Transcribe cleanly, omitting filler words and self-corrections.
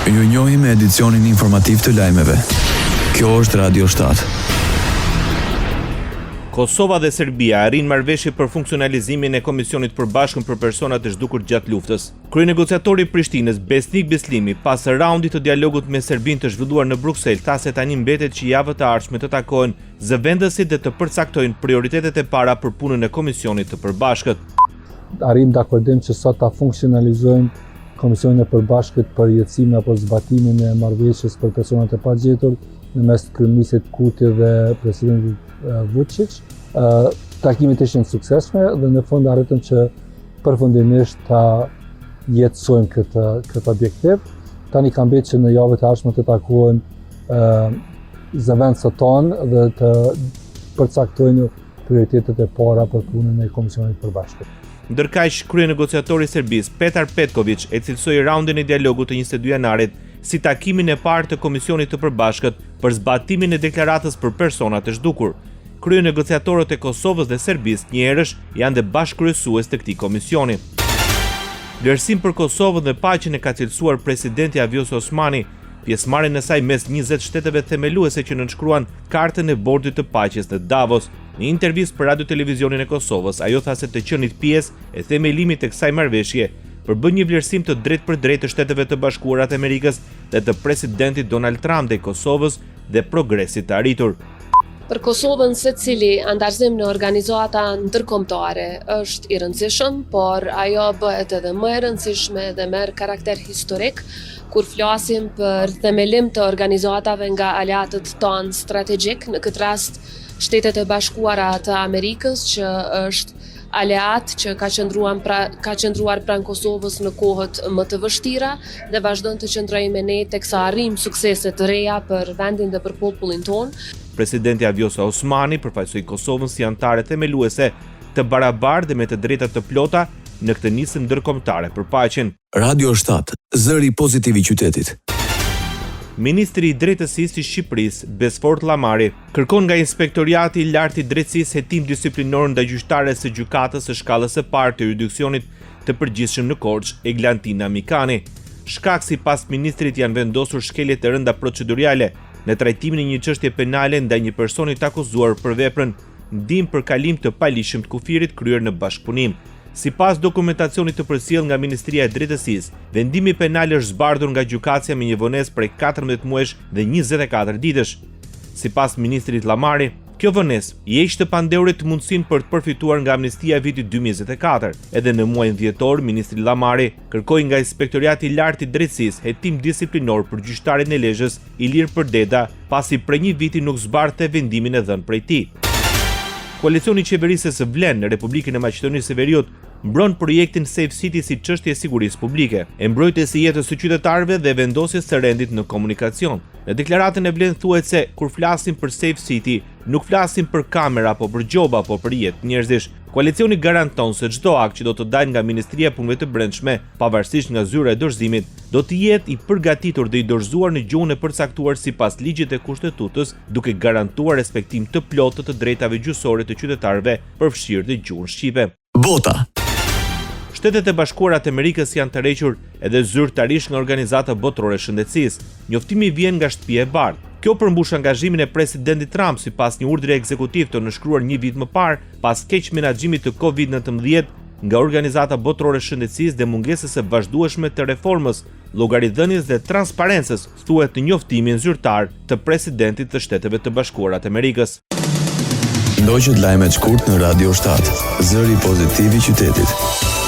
Ju njohim me edicionin informativ të lajmeve. Kjo është Radio 7. Kosova dhe Serbia arrin marrëveshje për funksionalizimin e Komisionit Përbashkëm për Persona të Zhdukur gjatë luftës. Kryenegociatori i Prishtinës, Besnik Beslimi, pas raundit të dialogut me Serbinë të zhvilluar në Bruksel, tha se tani mbetet që javët e ardhshme të takohen zëvendësit dhe të përcaktojnë prioritetet e para për punën e Komisionit të Përbashkët. Arrim dakordim që sot ta funksionalizojmë Komisionin e Përbashkët për jetësimin apo zbatimin e marrëveshjes për personat e pagjetur në mes kryeministit Kurti dhe presidentit Vučić. Takimet ishin suksesshme dhe në fund arritëm që përfundimisht ta jetësojmë këtë objektiv. Tani ka mbetë që në javët e ardhshme të takohen zëvendësët tonë dhe të përcaktojnë prioritetet e para për punën e Komisionit Përbashkët. Ndërkaq, kryenegociatori i Serbisë, Petar Petković, e cilësoi raundin e dialogut të 22 janarit si takimin e parë të Komisionit të Përbashkët për zbatimin e deklaratës për persona të zhdukur. Kryenegociatorët e Kosovës dhe Serbisë njëherësh janë dhe bashkëkryesues të këtij komisioni. Vlerësim për Kosovën dhe paqen e ka cilësuar presidenti Vjosa Osmani, pjesëmarrjen e saj mes 20 shteteve themeluese që nënshkruan Kartën e Bordit të Paqes në Davos. Në intervistë për Radio Televizionin e Kosovës, ajo tha se të qenit pjesë e themelimit të kësaj marrëveshje përbën një vlerësim të drejtë për drejtë të Shteteve të Bashkuara të Amerikës dhe të presidentit Donald Trump dhe Kosovës dhe progresit të arritur. Për Kosovën secili andarëzim në organizata ndërkombëtare është i rëndësishëm, por ajo bëhet edhe më e rëndësishme dhe merr karakter historik kur flasim për themelim të organizatave nga aleatët tonë strategjik, në këtë rast Shtetet e Bashkuara të Amerikës, që është aleat që ka qëndruar pranë Kosovës në kohët më të vështira dhe vazhdon të qëndrojë me ne teksa arrijmë suksese të reja për vendin dhe për popullin tonë. Presidenti Vjosa Osmani përfaqësoi Kosovën si anëtare themeluese të barabartë dhe me të drejtat të plota në këtë nismë ndërkombëtare për paqen. Radio 7, zëri pozitiv i qytetit. Ministri i Drejtësisë i Shqipërisë, Besfort Llamari, kërkon nga Inspektoriati i Lartë i Drejtësisë hetim disiplinor ndaj gjyqtares së gjykatës së shkallës së parë të jurisdiksionit të përgjithshëm në Korçë, Eglantina Mikani. Shkak sipas ministrit janë vendosur shkelje të rënda procedurale në trajtimin e një çështje penale ndaj një personi të akuzuar për veprën ndihmë për kalim të palishëm të kufirit kryer në bashkëpunim. Sipas dokumentacionit të përcjellë nga Ministria e Drejtësisë, vendimi penal është zbardhur nga gjykatësia me një vonesë prej 14 muajsh dhe 24 ditësh. Sipas ministrit Llamari, kjo vonesë i heq të pandeurit mundësinë për të përfituar nga amnistia e vitit 2024. Edhe në muajin dhjetor, ministri Llamari kërkoi nga Inspektoriati i Lartë i Drejtësisë hetim disiplinor për gjyqtarin e Lezhës, Ilir Përdeda, pasi prej një viti nuk zbardhte vendimin e dhënë prej tij. Koalicioni i qeverisë së Vlen në Republikën e Maqedonisë së Veriut mbron projektin Safe City si çështje e sigurisë publike, e mbrojtjes së jetës së qytetarëve dhe vendosjes së rendit në komunikacion. Në deklaratën e Vlen thuhet se kur flasim për Safe City, nuk flasim për kamera apo për gjoba apo për jetë njerëzish. Koalicioni garanton se çdo akt që do të dalë nga Ministria e Punëve të Brendshme, pavarësisht nga zyra e dorëzimit, do të jetë i përgatitur dhe i dorëzuar në gjuhën e përcaktuar sipas ligjit e kushtetutës, duke garantuar respektim të plotë të drejtave gjyqësore të qytetarëve, përfshirë dhe gjuhën shqipe. Bota. Shtetet e Bashkuara të Amerikës janë të rrequr edhe zyrtarisht nga Organizata Botërore e Shëndetësisë. Njoftimi vjen nga Shtëpia e Bardhë. Kjo përmbush angazhimin e presidentit Trump sipas një urdhri ekzekutiv të nënshkruar një vit më parë pas keq menaxhimit të COVID-19 nga Organizata Botërore e Shëndetësisë dhe mungesës së vazhdueshme të reformës, llogaridhënies dhe transparencës, thuhet në njoftimin zyrtar të presidentit të Shteteve të Bashkuara të Amerikës. Ndoqët lajmet shkurt në Radio 7, zëri pozitiv i qytetit.